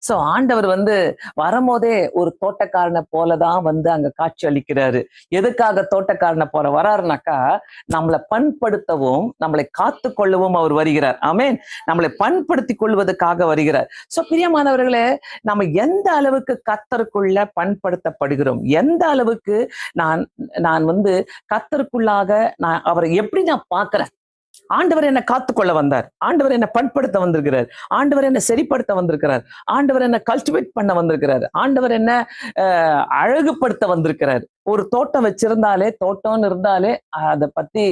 So ஆண்டவர் வரும்போதே ஒரு தோட்டக்காரனை போலதான் அங்க காட்சி அளிக்கிறாரு. எதுக்காக தோட்டக்காரனை போல வராருனாக்கா, நம்மளை பண்படுத்தவும் நம்மளை காத்து கொள்ளவும் அவர் வருகிறார். ஆமென். நம்மளை பண்படுத்தி கொள்வதற்காக வருகிறார். சோ பிரியமானவர்களே, நம்ம எந்த அளவுக்கு கர்த்தருக்குள்ள பண்படுத்தப்படுகிறோம், எந்த அளவுக்கு நான் நான் கர்த்தருக்குள்ளாக நான் அவரை எப்படி நான் பார்க்கிறேன். ஆண்டவர் என்னை காத்துக்கொள்ள வந்தார், ஆண்டவர் என்னை பண்படுத்த வந்திருக்கிறார், ஆண்டவர் என்னை சரிப்படுத்த வந்திருக்கிறார், ஆண்டவர் என்னை கல்டிவேட் பண்ண வந்திருக்கிறார், ஆண்டவர் என்ன அழகுபடுத்த வந்திருக்கிறார். ஒரு தோட்டம் வச்சிருந்தாலே, தோட்டம்னு இருந்தாலே அதை பத்தி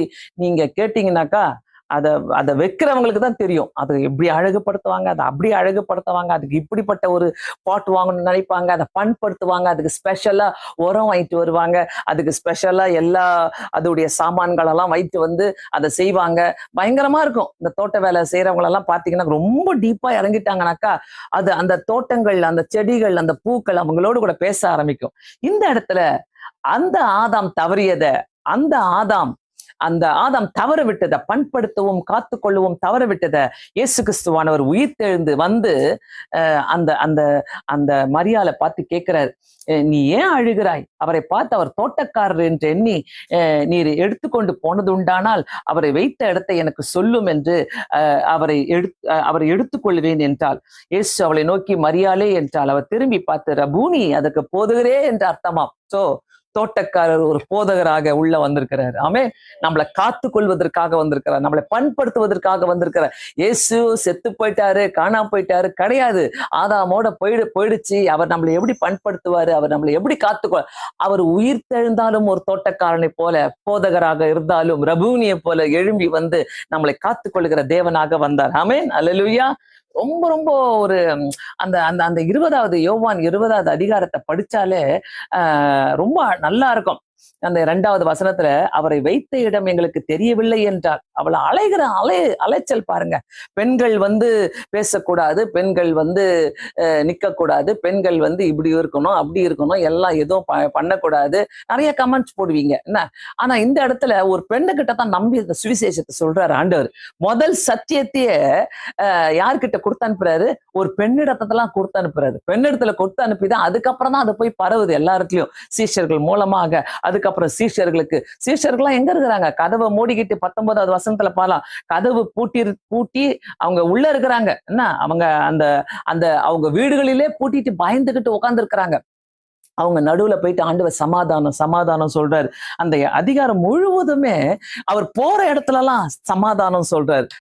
நீங்க கேட்டீங்கன்னாக்கா அதை அதை வைக்கிறவங்களுக்கு தான் தெரியும். அதை எப்படி அழகுபடுத்துவாங்க, அதை அப்படி அழகுபடுத்துவாங்க, அதுக்கு இப்படிப்பட்ட ஒரு பாட் வாங்கணும்னு நினைப்பாங்க, அதை பண்படுத்துவாங்க, அதுக்கு ஸ்பெஷலா உரம் வாங்கிட்டு வருவாங்க, அதுக்கு ஸ்பெஷலா எல்லா அதோடைய சாமான்கள் எல்லாம் வைத்து அதை செய்வாங்க. பயங்கரமா இருக்கும். இந்த தோட்ட வேலை செய்யறவங்க எல்லாம் பாத்தீங்கன்னா ரொம்ப டீப்பா இறங்கிட்டாங்கனாக்கா அது அந்த தோட்டங்கள், அந்த செடிகள், அந்த பூக்கள் அவங்களோடு கூட பேச ஆரம்பிக்கும். இந்த இடத்துல அந்த ஆதாம் தவறியத, அந்த ஆதாம் தவற விட்டத, பண்படுத்தவும் காத்துக்கொள்ளவும் தவற விட்டத இயேசு கிறிஸ்துவானவர் உயிர்த்தெழுந்து அந்த அந்த அந்த மரியாளை பார்த்து கேட்கிறார், நீ ஏன் அழுகிறாய்? அவரை பார்த்து அவர் தோட்டக்காரர் என்று எண்ணி நீர் எடுத்துக்கொண்டு போனது உண்டானால் அவரை வைத்த இடத்தை எனக்கு சொல்லும் என்று அவரை எடுத்துக்கொள்வேன் என்றால், இயேசு அவளை நோக்கி மரியாளே என்றால், அவர் திரும்பி பார்த்து ரபூனி, அதுக்கு போதுகிறே என்று அர்த்தமாம். சோ தோட்டக்காரர் ஒரு போதகராக உள்ள வந்திருக்கிறார். ஆமென். நம்மளை காத்து கொள்வதற்காக வந்திருக்கிறார், நம்மளை பண்படுத்துவதற்காக வந்திருக்கிறார். இயேசு செத்து போயிட்டாரு, காணாம போயிட்டாரு கிடையாது. ஆதாமோட போயிடுச்சு. அவர் நம்மளை எப்படி பண்படுத்துவாரு, அவர் நம்மளை எப்படி காத்துக்கொள்ள, அவர் உயிர்த்தெழுந்தாலும் ஒரு தோட்டக்காரனை போல, போதகராக இருந்தாலும் ரபூனியை போல எழும்பி நம்மளை காத்துக்கொள்கிற தேவனாக வந்தார். ஆமென். அல்லேலூயா. ரொம்ப ரொம்ப ஒரு அந்த அந்த அந்த 20வது யோவான் 20வது அதிகாரத்தை படிச்சாலே ரொம்ப நல்லா இருக்கும். அந்த 2வது வசனத்துல அவரை வைத்த இடம் எங்களுக்கு தெரியவில்லை என்றால், அவளை அலைகிற அலைச்சல் பாருங்க. பெண்கள் பேசக்கூடாது, பெண்கள் நிக்கக்கூடாது, பெண்கள் இப்படி இருக்கணும், அப்படி இருக்கணும், எல்லாம் எதுவும் பண்ணக்கூடாது, நிறைய கமெண்ட்ஸ் போடுவீங்க என்ன. ஆனா இந்த இடத்துல ஒரு பெண்ணுகிட்ட தான் நம்பி இந்த சுவிசேஷத்தை சொல்றாரு ஆண்டவர். முதல் சத்தியத்தையே யார்கிட்ட கொடுத்து அனுப்புறாரு? ஒரு பெண்ணிடத்தெல்லாம் கொடுத்து அனுப்புறாரு. பெண்ணிடத்துல கொடுத்து அனுப்பிதான் அதுக்கப்புறம் தான் அது போய் பரவுது எல்லாருக்கும், சீஷர்கள் மூலமாக. அதுக்கப்புறம் சீஷர்கள்லாம் எங்க இருக்கிறாங்க? கதவை மூடிக்கிட்டு 19வது வசனத்துல பாலாம், கதவு பூட்டி அவங்க உள்ள இருக்கிறாங்க என்ன, அவங்க அந்த அந்த அவங்க வீடுகளிலே பூட்டிட்டு பயந்துகிட்டு உட்கார்ந்து இருக்கிறாங்க. அவங்க நடுவுல போயிட்டு ஆண்டவர் சமாதானம் சமாதானம் சொல்றாரு. அந்த அதிகாரம் முழுவதுமே அவர் போற இடத்துல எல்லாம் சமாதானம் சொல்றாரு.